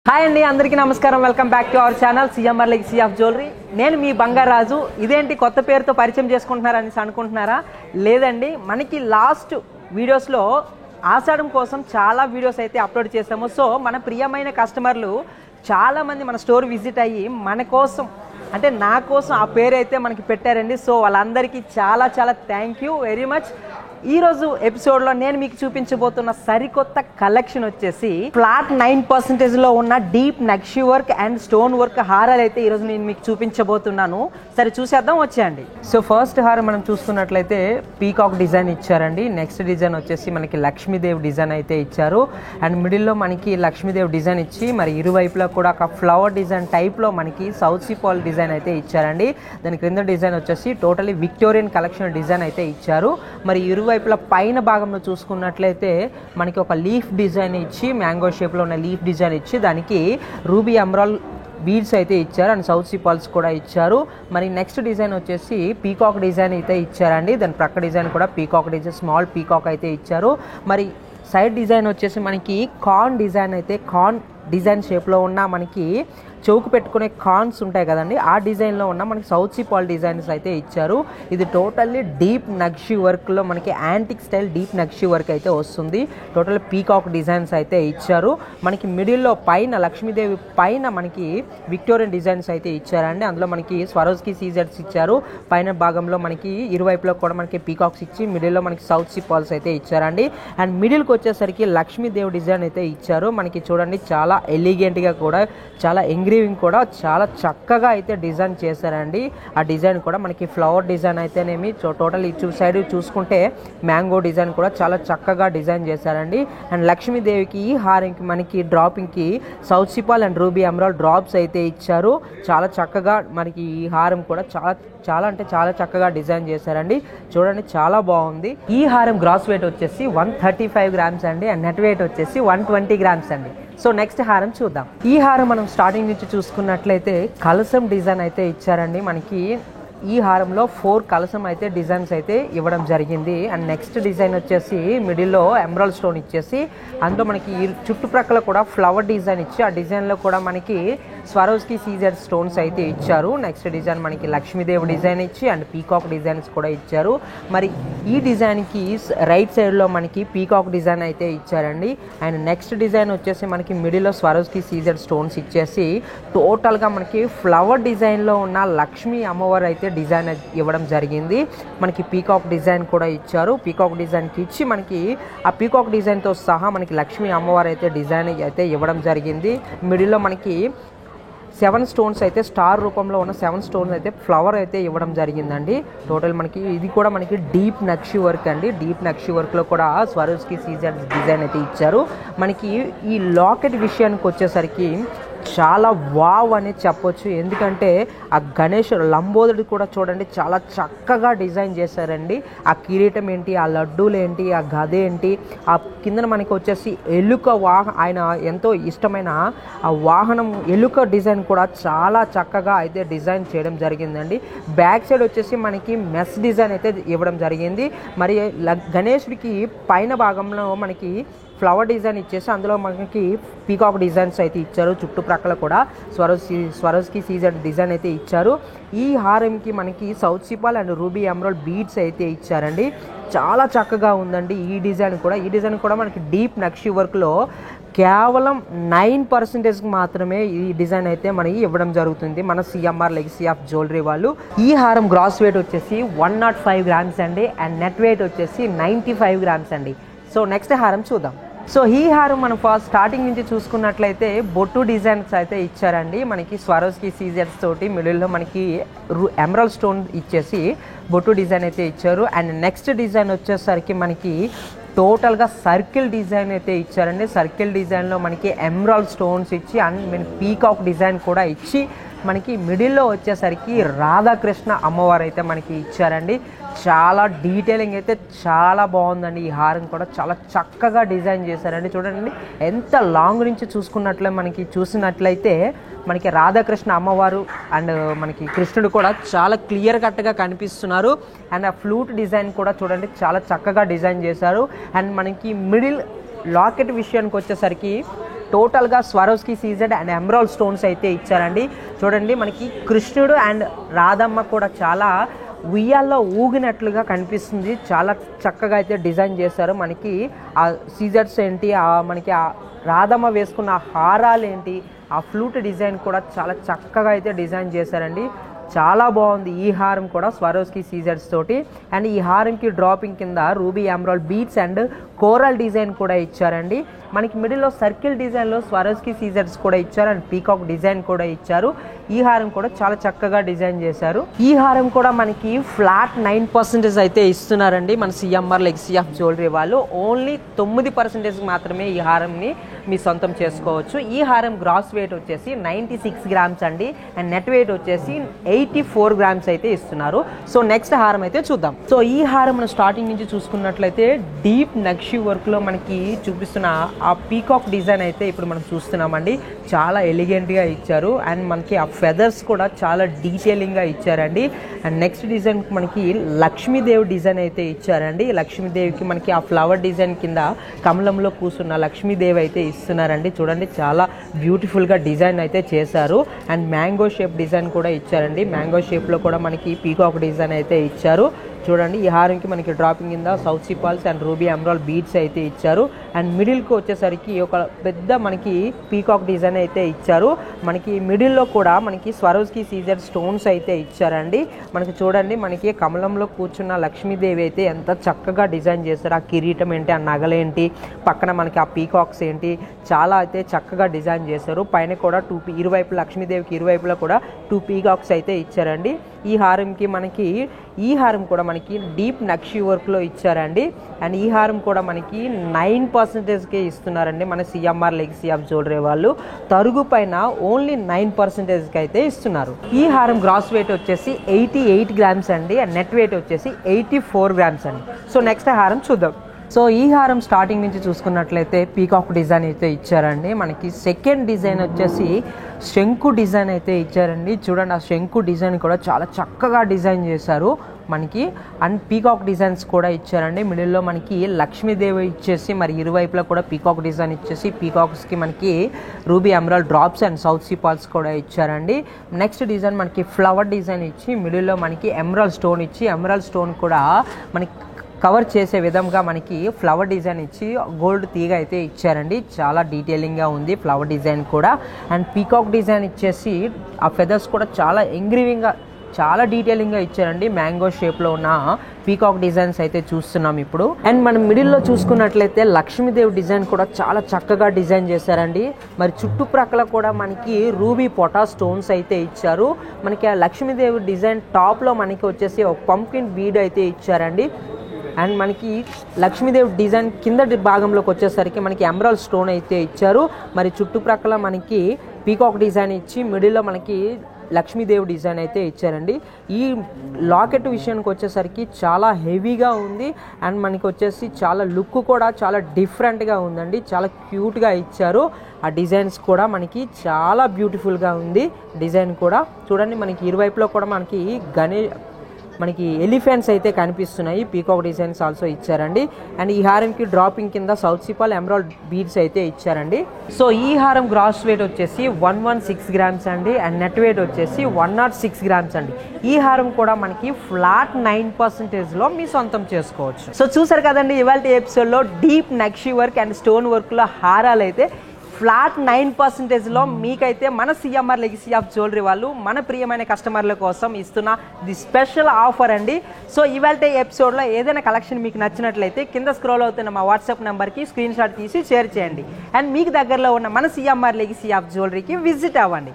Hi అండి, అందరికీ నమస్కారం. Welcome back to our channel CMR legacy of jewellery. నేను మీ బంగారాజు. ఇదేంటి కొత్త పేరుతో పరిచయం చేసుకుంటున్నారని అనుకుంటున్నారా? లేదండి, మనకి లాస్ట్ వీడియోస్లో ఆషాఢం కోసం చాలా వీడియోస్ అయితే అప్లోడ్ చేసాము. సో మన ప్రియమైన కస్టమర్లు చాలామంది మన స్టోర్ విజిట్ అయ్యి మన కోసం అంటే నా కోసం ఆ పేరు అయితే మనకి పెట్టారండి. సో వాళ్ళందరికీ చాలా చాలా థ్యాంక్ యూ వెరీ మచ్. ఈరోజు ఎపిసోడ్లో నేను మీకు చూపించబోతున్న సరికొత్త కలెక్షన్ వచ్చేసి ఫ్లాట్ 9% ఉన్న deep nakshi work and stone work హారాలు అయితే ఈరోజు నేను మీకు చూపించబోతున్నాను. సరే చూసేద్దాం, వచ్చేయండి. సో ఫస్ట్ హారం మనం చూసుకున్నట్లయితే పీకాక్ డిజైన్ ఇచ్చారండి. నెక్స్ట్ డిజైన్ వచ్చేసి మనకి లక్ష్మీదేవి డిజైన్ అయితే ఇచ్చారు. అండ్ మిడిల్లో మనకి లక్ష్మీదేవి డిజైన్ ఇచ్చి మరి ఇరువైపులా కూడా ఒక ఫ్లవర్ డిజైన్ టైప్లో మనకి సౌత్ సీ పాల్ డిజైన్ అయితే ఇచ్చారండి. దాని క్రింద డిజైన్ వచ్చేసి టోటలీ విక్టోరియన్ కలెక్షన్ డిజైన్ అయితే ఇచ్చారు. మరి ఇరువైపుల పైన భాగంలో చూసుకున్నట్లయితే మనకి ఒక లీఫ్ డిజైన్ ఇచ్చి మ్యాంగో షేప్లో ఉన్న లీఫ్ డిజైన్ ఇచ్చి దానికి రూబీ ఎమరాల్ బీడ్స్ అయితే ఇచ్చారు అండ్ సౌత్ సీ పాల్స్ కూడా ఇచ్చారు. మరి నెక్స్ట్ డిజైన్ వచ్చేసి పీకాక్ డిజైన్ అయితే ఇచ్చారండి. దాని ప్రక్క డిజైన్ కూడా పీకాక్ డిజైన్ స్మాల్ పీకాక్ అయితే ఇచ్చారు. మరి సైడ్ డిజైన్ వచ్చేసి మనకి కార్న్ డిజైన్ అయితే కార్న్ డిజైన్ షేప్లో ఉన్న మనకి చౌకు పెట్టుకునే కార్న్స్ ఉంటాయి కదండి, ఆ డిజైన్లో ఉన్న మనకి సౌత్ సీ పాల్ డిజైన్స్ అయితే ఇచ్చారు. ఇది టోటల్లీ డీప్ నక్షి వర్క్లో మనకి యాంటిక్ స్టైల్ డీప్ నక్షి వర్క్ అయితే వస్తుంది. టోటల్ పీకాక్ డిజైన్స్ అయితే ఇచ్చారు. మనకి మిడిల్లో పైన లక్ష్మీదేవి పైన మనకి విక్టోరియన్ డిజైన్స్ అయితే ఇచ్చారండి. అందులో మనకి స్వరోజ్కి సీజర్స్ ఇచ్చారు. పైన భాగంలో మనకి ఇరువైపులో కూడా మనకి పీకాక్స్ ఇచ్చి మిడిల్లో మనకి సౌత్ సీ పాల్స్ అయితే ఇచ్చారండి. అండ్ మిడిల్కి వచ్చేసరికి లక్ష్మీదేవి డిజైన్ అయితే ఇచ్చారు. మనకి చూడండి చాలా ఎలిగెంట్గా కూడా చాలా ఎంగ్రీవింగ్ కూడా చాలా చక్కగా అయితే డిజైన్ చేశారండి. ఆ డిజైన్ కూడా మనకి ఫ్లవర్ డిజైన్ అయితేనేమి టోటల్ ఇటు సైడ్ చూసుకుంటే మ్యాంగో డిజైన్ కూడా చాలా చక్కగా డిజైన్ చేశారండి. అండ్ లక్ష్మీదేవికి ఈ హారంకి మనకి డ్రాపింగ్కి south sea pearl and ruby emerald drops అయితే ఇచ్చారు. చాలా చక్కగా మనకి ఈ హారం కూడా చాలా అంటే చాలా చక్కగా డిజైన్ చేశారండి. చూడండి చాలా బాగుంది. ఈ హారం గ్రాస్ వెయిట్ వచ్చేసి 135 గ్రామ్స్ అండి. అండ్ నెట్ వెయిట్ వచ్చేసి 120 గ్రామ్స్ అండి. సో నెక్స్ట్ హారం చూద్దాం. ఈ హారం మనం స్టార్టింగ్ నుంచి చూసుకున్నట్లయితే కలసం డిజైన్ అయితే ఇచ్చారండి. మనకి ఈ హారంలో 4 కలసం అయితే డిజైన్స్ అయితే ఇవ్వడం జరిగింది. అండ్ నెక్స్ట్ డిజైన్ వచ్చేసి మిడిల్లో ఎమరాల్డ్ స్టోన్ ఇచ్చేసి అందులో మనకి చుట్టుప్రక్కల కూడా ఫ్లవర్ డిజైన్ ఇచ్చి ఆ డిజైన్లో కూడా మనకి స్వరోజ్కి సీజర్ స్టోన్స్ అయితే ఇచ్చారు. నెక్స్ట్ డిజైన్ మనకి లక్ష్మీదేవి డిజైన్ ఇచ్చి అండ్ పీకాక్ డిజైన్స్ కూడా ఇచ్చారు. మరి ఈ డిజైన్కి రైట్ సైడ్లో మనకి పీకాక్ డిజైన్ అయితే ఇచ్చారండి. అండ్ నెక్స్ట్ డిజైన్ వచ్చేసి మనకి మిడిల్లో స్వరోజ్కి సీజర్ స్టోన్స్ ఇచ్చేసి టోటల్గా మనకి ఫ్లవర్ డిజైన్లో ఉన్న లక్ష్మీ అమ్మవారు అయితే డిజైన్ ఇవ్వడం జరిగింది. మనకి పీకాక్ డిజైన్ కూడా ఇచ్చారు. పీకాక్ డిజైన్కి ఇచ్చి మనకి ఆ పీకాక్ డిజైన్తో సహా మనకి లక్ష్మీ అమ్మవారు అయితే డిజైన్ అయితే ఇవ్వడం జరిగింది. మిడిల్లో మనకి 7 స్టోన్స్ అయితే స్టార్ రూపంలో ఉన్న 7 స్టోన్స్ అయితే ఫ్లవర్ అయితే ఇవ్వడం జరిగిందండి. టోటల్ మనకి ఇది కూడా మనకి డీప్ నక్షి వర్క్ అండి. డీప్ నక్షి వర్క్లో కూడా స్వరోజ్కి సీజర్ డిజైన్ అయితే ఇచ్చారు. మనకి ఈ లాకెట్ విషయానికి వచ్చేసరికి చాలా వావ్ అని చెప్పొచ్చు. ఎందుకంటే ఆ గణేష్ లంబోదరుడు కూడా చూడండి చాలా చక్కగా డిజైన్ చేశారండి. ఆ కిరీటం ఏంటి, ఆ లడ్డూలు ఏంటి, ఆ గద ఏంటి, ఆ కిందన మనకి వచ్చేసి ఎలుక ఆయన ఎంతో ఇష్టమైన ఆ వాహనం ఎలుక డిజైన్ కూడా చాలా చక్కగా అయితే డిజైన్ చేయడం జరిగిందండి. బ్యాక్ సైడ్ వచ్చేసి మనకి మెస్ డిజైన్ అయితే ఇవ్వడం జరిగింది. మరి గణేశుడికి పైన భాగంలో మనకి ఫ్లవర్ డిజైన్ ఇచ్చేసి అందులో మనకి పీకాక్ డిజైన్స్ అయితే ఇచ్చారు. చుట్టుప్రక్కల కూడా స్వరోజ్కి సీజర్ డిజైన్ అయితే ఇచ్చారు. ఈ హారంకి మనకి south sea pearl and ruby emerald beads అయితే ఇచ్చారండి. చాలా చక్కగా ఉందండి ఈ డిజైన్ కూడా. ఈ డిజైన్ కూడా మనకి డీప్ నక్షి వర్క్లో కేవలం 9% మాత్రమే ఈ డిజైన్ అయితే మనకి ఇవ్వడం జరుగుతుంది మన సిఎంఆర్ లెగసీ ఆఫ్ జ్యువెలరీ వాళ్ళు. ఈ హారం గ్రాస్ వెయిట్ వచ్చేసి 105 గ్రామ్స్ అండి. అండ్ నెట్ వెయిట్ వచ్చేసి 95 గ్రామ్స్ అండి. సో నెక్స్ట్ హారం చూద్దాం. సో ఈ హారం మనం ఫస్ట్ స్టార్టింగ్ నుంచి చూసుకున్నట్లయితే బొట్టు డిజైన్స్ అయితే ఇచ్చారండి. మనకి స్వరోజ్కి సీజర్స్ తోటి మిడిల్లో మనకి ఎమరాల్డ్ స్టోన్ ఇచ్చేసి బొట్టు డిజైన్ అయితే ఇచ్చారు. అండ్ నెక్స్ట్ డిజైన్ వచ్చేసరికి మనకి టోటల్గా సర్కిల్ డిజైన్ అయితే ఇచ్చారండి. సర్కిల్ డిజైన్లో మనకి ఎమరాల్డ్ స్టోన్స్ ఇచ్చి అండ్ మనకి పీకాక్ డిజైన్ కూడా ఇచ్చి మనకి మిడిల్లో వచ్చేసరికి రాధాకృష్ణ అమ్మవారు అయితే మనకి ఇచ్చారండి. చాలా డీటెయిలింగ్ అయితే చాలా బాగుందండి. ఈ హారం కూడా చాలా చక్కగా డిజైన్ చేశారండి. చూడండి ఎంత లాంగ్ నుంచి చూసినట్లయితే మనకి రాధాకృష్ణ అమ్మవారు అండ్ మనకి కృష్ణుడు కూడా చాలా క్లియర్ కట్గా కనిపిస్తున్నారు. అండ్ ఆ ఫ్లూట్ డిజైన్ కూడా చూడండి చాలా చక్కగా డిజైన్ చేశారు. అండ్ మనకి మిడిల్ లాకెట్ విషయానికి వచ్చేసరికి టోటల్గా Swarovski CZ and emerald stones అయితే ఇచ్చారండి. చూడండి మనకి కృష్ణుడు అండ్ రాధమ్మ కూడా చాలా ఉయ్యాల్లో ఊగినట్లుగా కనిపిస్తుంది. చాలా చక్కగా అయితే డిజైన్ చేశారు. మనకి ఆ సీజర్స్ ఏంటి, మనకి ఆ రాధమ్మ వేసుకున్న హారాలు ఏంటి, ఆ ఫ్లూట్ డిజైన్ కూడా చాలా చక్కగా అయితే డిజైన్ చేశారండి. చాలా బాగుంది. ఈ హారం కూడా స్వరోస్కి సీజర్స్ తోటి అండ్ ఈ హారంకి డ్రాపింగ్ కింద ruby emerald beads and coral design కూడా ఇచ్చారండి. మనకి మిడిల్లో సర్కిల్ డిజైన్లో స్వరోస్కి సీజర్స్ కూడా ఇచ్చారు అండ్ పీకాక్ డిజైన్ కూడా ఇచ్చారు. ఈ హారం కూడా చాలా చక్కగా డిజైన్ చేశారు. ఈ హారం కూడా మనకి ఫ్లాట్ 9% అయితే ఇస్తున్నారండి మన సిఎంఆర్ లెగసీ ఆఫ్ జ్యువెలరీ వాళ్ళు. ఓన్లీ 9% మాత్రమే ఈ హారంని మీ సొంతం చేసుకోవచ్చు. ఈ హారం గ్రాస్ వెయిట్ వచ్చేసి 96 గ్రామ్స్ అండి అండ్ నెట్ వెయిట్ వచ్చేసి 84 గ్రామ్స్ అయితే ఇస్తున్నారు. సో నెక్స్ట్ హారం అయితే చూద్దాం. సో ఈ హారం మనం స్టార్టింగ్ నుంచి చూసుకున్నట్లయితే డీప్ నక్షి వర్క్లో మనకి చూపిస్తున్న ఆ పీకాక్ డిజైన్ అయితే ఇప్పుడు మనం చూస్తున్నామండి. చాలా ఎలిగెంట్గా ఇచ్చారు అండ్ మనకి ఆ ఫెదర్స్ కూడా చాలా డీటెయిలింగ్గా ఇచ్చారండి. అండ్ నెక్స్ట్ డిజైన్ మనకి లక్ష్మీదేవి డిజైన్ అయితే ఇచ్చారండి. లక్ష్మీదేవికి మనకి ఆ ఫ్లవర్ డిజైన్ కింద కమలంలో కూర్చున్న లక్ష్మీదేవి అయితే ఇస్తున్నారండి. చూడండి చాలా బ్యూటిఫుల్గా డిజైన్ అయితే చేశారు అండ్ మ్యాంగో షేప్ డిజైన్ కూడా ఇచ్చారండి. మ్యాంగో షేప్లో కూడా మనకి పీకాక్ డిజైన్ అయితే ఇచ్చారు. చూడండి ఈ హారంకి మనకి డ్రాపింగ్ కింద south sea pearls and ruby emerald beads అయితే ఇచ్చారు అండ్ మిడిల్కి వచ్చేసరికి ఒక పెద్ద మనకి పీకాక్ డిజైన్ అయితే ఇచ్చారు. మనకి మిడిల్లో కూడా మనకి స్వరోస్కి సీజర్ స్టోన్స్ అయితే ఇచ్చారండి. మనకి చూడండి మనకి కమలంలో కూర్చున్న లక్ష్మీదేవి అయితే ఎంత చక్కగా డిజైన్ చేశారు. ఆ కిరీటం ఏంటి, ఆ నగలేంటి, పక్కన మనకి ఆ పీకాక్స్ ఏంటి, చాలా అయితే చక్కగా డిజైన్ చేశారు. పైన కూడా ఇరువైపు లక్ష్మీదేవికి ఇరువైపులా కూడా 2 పీకాక్స్ అయితే ఇచ్చారండి. ఈ హారం కూడా మనకి డీప్ నక్షి వర్క్లో ఇచ్చారండి అండ్ ఈ హారం కూడా మనకి 9%కే ఇస్తున్నారండి మన సిఎంఆర్ లెగసీ ఆఫ్ జ్యువెలరీ వాళ్ళు. తరుగు పైన ఓన్లీ 9%కి అయితే ఇస్తున్నారు. ఈ హారం గ్రాస్ వెయిట్ వచ్చేసి 88 గ్రామ్స్ అండి అండ్ నెట్ వెయిట్ వచ్చేసి 84 గ్రామ్స్ అండి. సో నెక్స్ట్ హారం చూద్దాం. సో ఈ హారం స్టార్టింగ్ నుంచి చూసుకున్నట్లయితే పీకాక్ డిజైన్ అయితే ఇచ్చారండి. మనకి సెకండ్ డిజైన్ వచ్చేసి శంకు డిజైన్ అయితే ఇచ్చారండి. చూడండి ఆ శంకు డిజైన్ కూడా చాలా చక్కగా డిజైన్ చేశారు మనకి అండ్ పీకాక్ డిజైన్స్ కూడా ఇచ్చారండి. మిడిల్లో మనకి లక్ష్మీదేవి ఇచ్చేసి మరి ఇరువైపులా కూడా పీకాక్ డిజైన్ ఇచ్చేసి పీకాక్స్కి మనకి ruby emerald drops and south sea pearls కూడా ఇచ్చారండి. నెక్స్ట్ డిజైన్ మనకి ఫ్లవర్ డిజైన్ ఇచ్చి మిడిల్లో మనకి ఎమరాల్డ్ స్టోన్ ఇచ్చి ఎమరాల్డ్ స్టోన్ కూడా మనకి కవర్ చేసే విధంగా మనకి ఫ్లవర్ డిజైన్ ఇచ్చి గోల్డ్ తీగ అయితే ఇచ్చారండి. చాలా డీటెయిలింగ్గా ఉంది ఫ్లవర్ డిజైన్ కూడా అండ్ పీకాక్ డిజైన్ ఇచ్చేసి ఆ ఫెదర్స్ కూడా చాలా ఎంగ్రీవింగ్గా చాలా డీటెయిలింగ్గా ఇచ్చారండి. మ్యాంగో షేప్లో ఉన్న పీకాక్ డిజైన్స్ అయితే చూస్తున్నాం ఇప్పుడు. అండ్ మనం మిడిల్లో చూసుకున్నట్లయితే లక్ష్మీదేవి డిజైన్ కూడా చాలా చక్కగా డిజైన్ చేశారండి. మరి చుట్టుప్రక్కల కూడా మనకి రూబీ పొటా స్టోన్స్ అయితే ఇచ్చారు. మనకి ఆ లక్ష్మీదేవి డిజైన్ టాప్లో మనకి వచ్చేసి ఒక పంకిన్ బీడ్ అయితే ఇచ్చారండి. అండ్ మనకి లక్ష్మీదేవి డిజైన్ కింద భాగంలోకి వచ్చేసరికి మనకి ఎమరాల్డ్ స్టోన్ అయితే ఇచ్చారు. మరి చుట్టుప్రక్కల మనకి పీకాక్ డిజైన్ ఇచ్చి మిడిల్లో మనకి లక్ష్మీదేవి డిజైన్ అయితే ఇచ్చారండి. ఈ లాకెట్ విషయానికి వచ్చేసరికి చాలా హెవీగా ఉంది అండ్ మనకి వచ్చేసి చాలా లుక్ కూడా చాలా డిఫరెంట్గా ఉందండి. చాలా క్యూట్గా ఇచ్చారు. ఆ డిజైన్స్ కూడా మనకి చాలా బ్యూటిఫుల్గా ఉంది. డిజైన్ కూడా చూడండి మనకి ఇరువైపులో కూడా మనకి ఎలిఫెంట్స్ అయితే కనిపిస్తున్నాయి. పీకాక్ డిజైన్స్ ఆల్సో ఇచ్చారండి అండ్ ఈ హారంకి డ్రాపింగ్ కింద south see pearl emerald beads అయితే ఇచ్చారండి. సో ఈ హారం గ్రాస్ వెయిట్ వచ్చేసి 116 గ్రామ్స్ అండి అండ్ నెట్ వెయిట్ వచ్చేసి 106 గ్రామ్స్ అండి. ఈ హారం కూడా మనకి ఫ్లాట్ 9%లో మీ సొంతం చేసుకోవచ్చు. సో చూసారు కదండి ఇవాళ ఎపిసోడ్లో deep nakshi work and stone వర్క్లో హారాలు అయితే ఫ్లాట్ 9%లో మీకైతే మన సిఎంఆర్ లెగసీ ఆఫ్ జ్యువెలరీ వాళ్ళు మన ప్రియమైన కస్టమర్ల కోసం ఇస్తున్న ది స్పెషల్ ఆఫర్ అండి. సో ఇవాళ ఎపిసోడ్లో ఏదైనా కలెక్షన్ మీకు నచ్చినట్లయితే కింద స్క్రోల్ అవుతున్న మా వాట్సాప్ నెంబర్కి స్క్రీన్ షాట్ తీసి షేర్ చేయండి అండ్ మీకు దగ్గరలో ఉన్న మన సిఎంఆర్ లెగసీ ఆఫ్ జ్యువెలరీకి విజిట్ అవ్వండి.